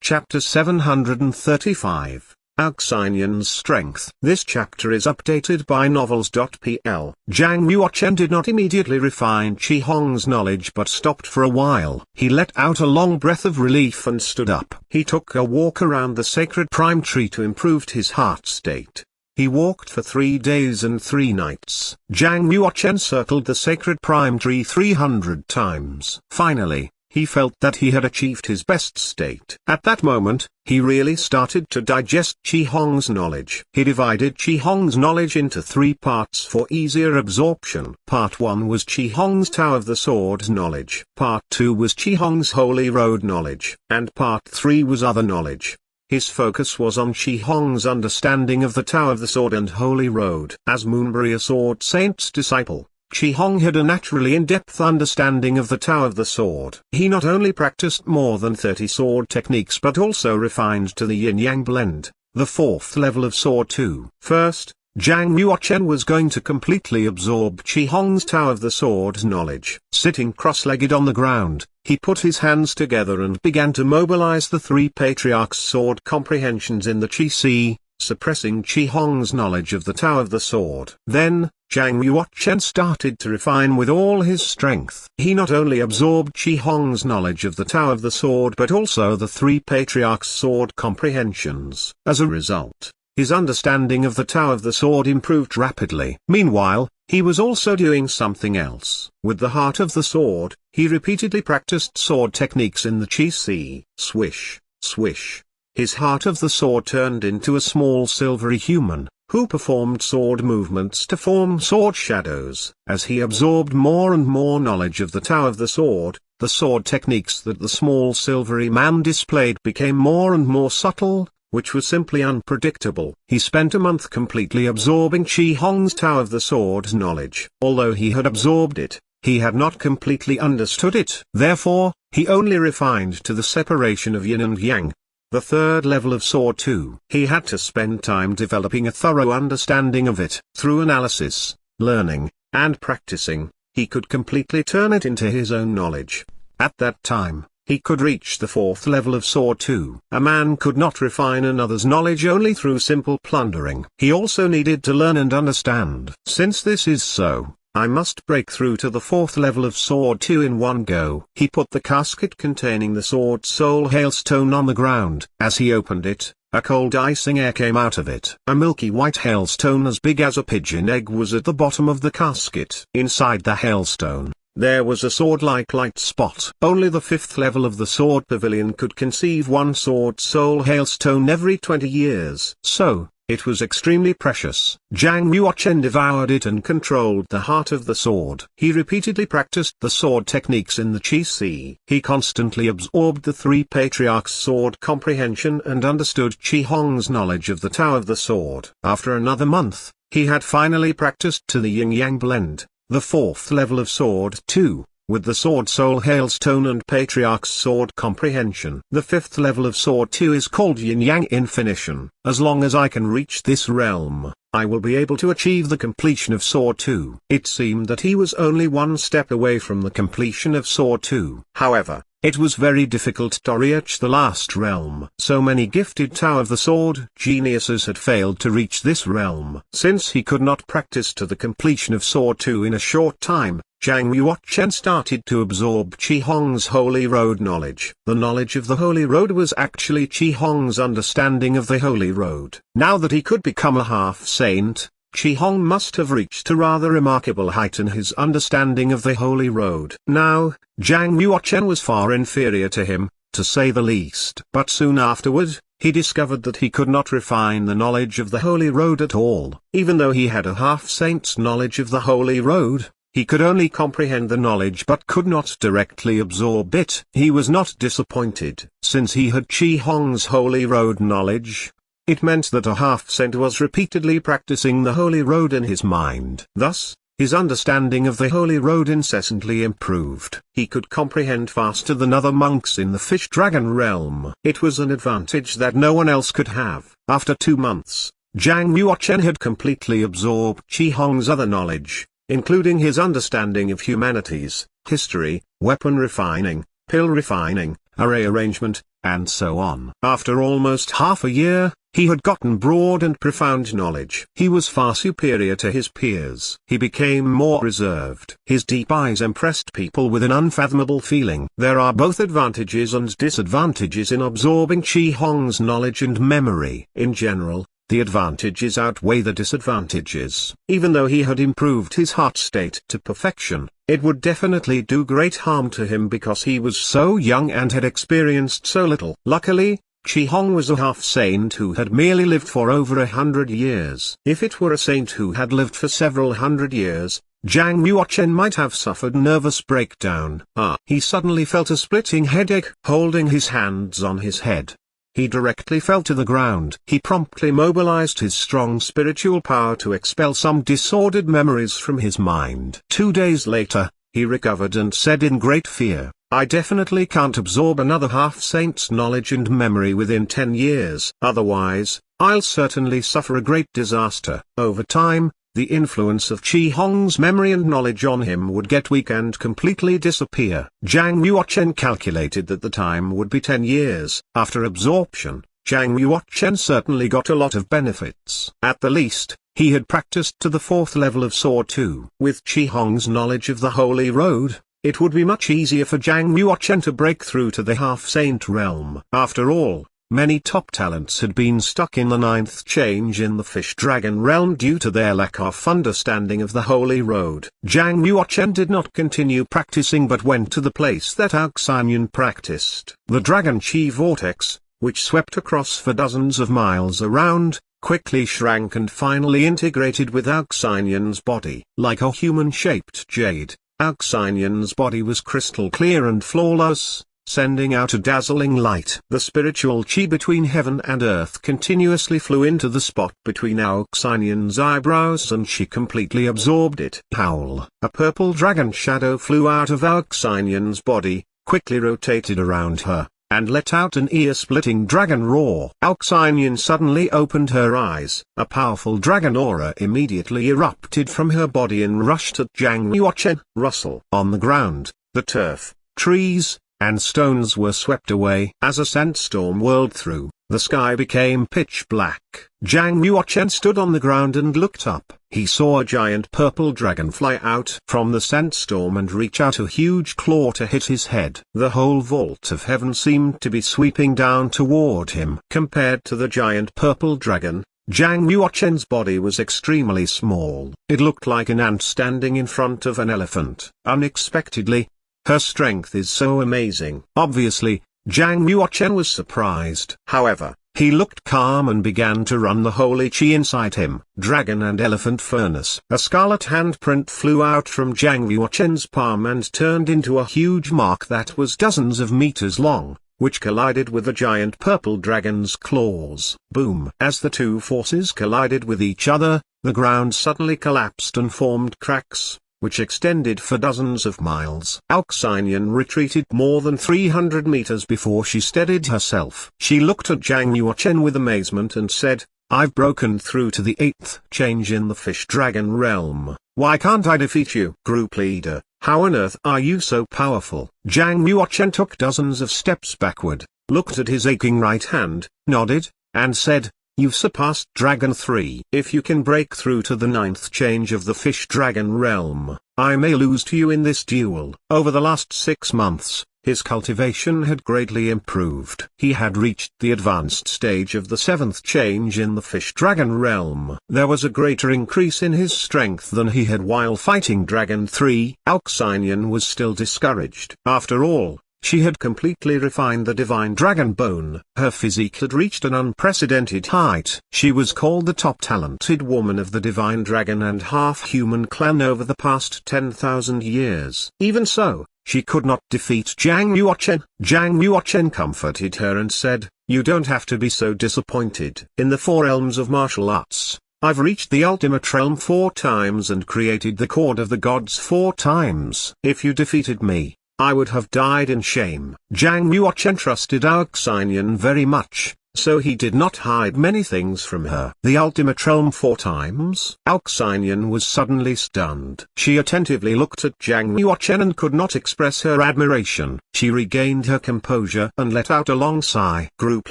Chapter 735, Xinyan's Strength. This chapter is updated by novels.pl. Zhang Yuochen did not immediately refine Qi Hong's knowledge but stopped for a while. He let out a long breath of relief and stood up. He took a walk around the sacred prime tree to improve his heart state. He walked for 3 days and 3 nights. Zhang Yuochen circled the sacred prime tree 300 times. Finally, he felt that he had achieved his best state. At that moment, he really started to digest Qi Hong's knowledge. He divided Qi Hong's knowledge into 3 parts for easier absorption. Part 1 was Qi Hong's Tao of the Sword knowledge. Part 2 was Qi Hong's Holy Road knowledge. And Part 3 was other knowledge. His focus was on Qi Hong's understanding of the Tao of the Sword and Holy Road. As Moonbury, a Sword Saint's disciple, Qi Hong had a naturally in-depth understanding of the Tao of the Sword. He not only practiced more than 30 sword techniques but also refined to the Yin-Yang blend, the 4th level of Sword 2. First, Zhang Yuochen was going to completely absorb Qi Hong's Tao of the Sword knowledge. Sitting cross-legged on the ground, he put his hands together and began to mobilize the 3 patriarchs' sword comprehensions in the Qi Si, suppressing Qi Hong's knowledge of the Tao of the Sword. Then, Zhang Yuochen started to refine with all his strength. He not only absorbed Qi Hong's knowledge of the Tao of the Sword but also the 3 patriarchs' sword comprehensions. As a result, his understanding of the Tao of the Sword improved rapidly. Meanwhile, he was also doing something else. With the heart of the sword, he repeatedly practiced sword techniques in the Qi Si. Swish, swish. His heart of the sword turned into a small silvery human, who performed sword movements to form sword shadows. As he absorbed more and more knowledge of the Tao of the Sword, the sword techniques that the small silvery man displayed became more and more subtle, which was simply unpredictable. He spent a month completely absorbing Qi Hong's Tao of the Sword knowledge. Although he had absorbed it, he had not completely understood it. Therefore, he only refined to the separation of yin and yang, the 3rd level of Sword 2. He had to spend time developing a thorough understanding of it. Through analysis, learning, and practicing, he could completely turn it into his own knowledge. At that time, he could reach the 4th level of Sword 2. A man could not refine another's knowledge only through simple plundering. He also needed to learn and understand. Since this is so, I must break through to the 4th level of Sword 2 in one go. He put the casket containing the sword soul hailstone on the ground. As he opened it, a cold icing air came out of it. A milky white hailstone as big as a pigeon egg was at the bottom of the casket. Inside the hailstone, there was a sword-like light spot. Only the 5th level of the Sword Pavilion could conceive one sword soul hailstone every 20 years. So, it was extremely precious. Zhang Yuochen devoured it and controlled the heart of the sword. He repeatedly practiced the sword techniques in the Qi Si. He constantly absorbed the 3 patriarchs' sword comprehension and understood Qi Hong's knowledge of the Tao of the Sword. After another month, he had finally practiced to the Yin-Yang blend, the 4th level of Sword 2. With the Sword Soul Hailstone and Patriarch's Sword Comprehension. The 5th level of Sword 2 is called Yin-Yang Infinition. As long as I can reach this realm, I will be able to achieve the completion of Sword 2. It seemed that he was only one step away from the completion of Sword 2. However, it was very difficult to reach the last realm. So many gifted Tao of the Sword geniuses had failed to reach this realm. Since he could not practice to the completion of Sword 2 in a short time, Zhang Yuochen started to absorb Qi Hong's Holy Road knowledge. The knowledge of the Holy Road was actually Qi Hong's understanding of the Holy Road. Now that he could become a half-saint, Qi Hong must have reached a rather remarkable height in his understanding of the Holy Road. Now, Zhang Yuochen was far inferior to him, to say the least. But soon afterward, he discovered that he could not refine the knowledge of the Holy Road at all. Even though he had a half-saint's knowledge of the Holy Road, he could only comprehend the knowledge but could not directly absorb it. He was not disappointed, since he had Qi Hong's Holy Road knowledge. It meant that a half-saint was repeatedly practicing the Holy Road in his mind. Thus, his understanding of the Holy Road incessantly improved. He could comprehend faster than other monks in the fish-dragon realm. It was an advantage that no one else could have. After 2 months, Zhang Yuochen had completely absorbed Qi Hong's other knowledge, including his understanding of humanities, history, weapon refining, pill refining, array arrangement, and so on. After almost half a year, he had gotten broad and profound knowledge. He was far superior to his peers. He became more reserved. His deep eyes impressed people with an unfathomable feeling. There are both advantages and disadvantages in absorbing Qi Hong's knowledge and memory. In general, the advantages outweigh the disadvantages. Even though he had improved his heart state to perfection, it would definitely do great harm to him because he was so young and had experienced so little. Luckily, Qi Hong was a half-saint who had merely lived for over 100 years. If it were a saint who had lived for several hundred years, Zhang Yuochen might have suffered nervous breakdown. He suddenly felt a splitting headache. Holding his hands on his head, he directly fell to the ground. He promptly mobilized his strong spiritual power to expel some disordered memories from his mind. 2 days later, he recovered and said in great fear, "I definitely can't absorb another half-saint's knowledge and memory within 10 years. Otherwise, I'll certainly suffer a great disaster." Over time, the influence of Qi Hong's memory and knowledge on him would get weak and completely disappear. Zhang Yuochen calculated that the time would be 10 years. After absorption, Zhang Yuochen certainly got a lot of benefits. At the least, he had practiced to the 4th level of Sword 2. With Qi Hong's knowledge of the Holy Road, it would be much easier for Zhang Yuochen to break through to the half-saint realm. After all, many top talents had been stuck in the 9th change in the fish-dragon realm due to their lack of understanding of the Holy Road. Zhang Yuochen did not continue practicing but went to the place that Xinyan practiced. The dragon chi vortex, which swept across for dozens of miles around, quickly shrank and finally integrated with Xinyan's body. Like a human-shaped jade, Xinyan's body was crystal clear and flawless, sending out a dazzling light. The spiritual chi between heaven and earth continuously flew into the spot between Xinyan's eyebrows and she completely absorbed it. Howl! A purple dragon shadow flew out of Xinyan's body, quickly rotated around her, and let out an ear-splitting dragon roar. Xinyan suddenly opened her eyes. A powerful dragon aura immediately erupted from her body and rushed at Zhang Yuochen. Rustle. On the ground, the turf, trees, and stones were swept away. As a sandstorm whirled through, the sky became pitch black. Zhang Yuochen stood on the ground and looked up. He saw a giant purple dragon fly out from the sandstorm and reach out a huge claw to hit his head. The whole vault of heaven seemed to be sweeping down toward him. Compared to the giant purple dragon, Zhang Yuochen's body was extremely small. It looked like an ant standing in front of an elephant. Unexpectedly, her strength is so amazing. Obviously, Zhang Yuochen was surprised. However, he looked calm and began to run the holy chi inside him. Dragon and elephant furnace. A scarlet handprint flew out from Zhang Yuochen's palm and turned into a huge mark that was dozens of meters long, which collided with the giant purple dragon's claws. Boom! As the two forces collided with each other, the ground suddenly collapsed and formed cracks, which extended for dozens of miles. Xinyan retreated more than 300 meters before she steadied herself. She looked at Zhang Yuochen with amazement and said, "I've broken through to the 8th change in the fish-dragon realm. Why can't I defeat you?" Group leader, how on earth are you so powerful? Zhang Yuochen took dozens of steps backward, looked at his aching right hand, nodded, and said, "You've surpassed Dragon 3. If you can break through to the 9th change of the fish-dragon realm, I may lose to you in this duel." Over the last 6 months, his cultivation had greatly improved. He had reached the advanced stage of the 7th change in the fish-dragon realm. There was a greater increase in his strength than he had while fighting Dragon 3. Xinyan was still discouraged. After all, she had completely refined the divine dragon bone. Her physique had reached an unprecedented height. She was called the top talented woman of the divine dragon and half-human clan over the past 10,000 years. Even so, she could not defeat Zhang Yuochen. Zhang Yuochen comforted her and said, "You don't have to be so disappointed. In the 4 realms of martial arts, I've reached the ultimate realm 4 times and created the cord of the gods 4 times. If you defeated me, I would have died in shame." Zhang Yuochen trusted Xinyan very much, so he did not hide many things from her. The ultimate realm 4 times. Xinyan was suddenly stunned. She attentively looked at Zhang Yuochen and could not express her admiration. She regained her composure and let out a long sigh. Group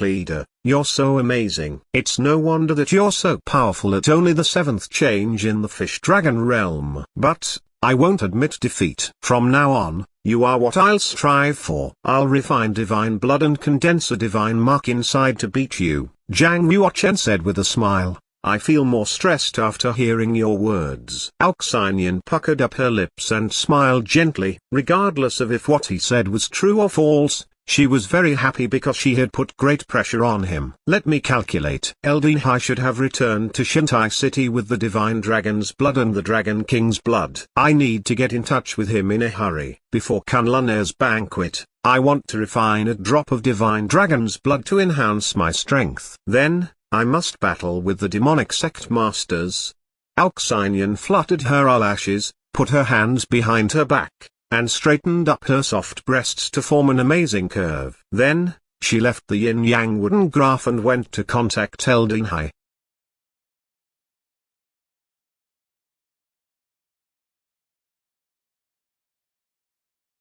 leader, you're so amazing. It's no wonder that you're so powerful at only the 7th change in the fish dragon realm. But I won't admit defeat. From now on, you are what I'll strive for. I'll refine divine blood and condense a divine mark inside to beat you, Zhang Yuochen said with a smile. I feel more stressed after hearing your words. Xinyan puckered up her lips and smiled gently. Regardless of if what he said was true or false, she was very happy because she had put great pressure on him. Let me calculate. LDI should have returned to Shintai City with the Divine Dragon's blood and the Dragon King's blood. I need to get in touch with him in a hurry. Before Kunlun's banquet, I want to refine a drop of Divine Dragon's blood to enhance my strength. Then, I must battle with the demonic sect masters. Xinyan fluttered her eyelashes, put her hands behind her back, and straightened up her soft breasts to form an amazing curve. Then, she left the yin-yang wooden graph and went to contact Eldinhai.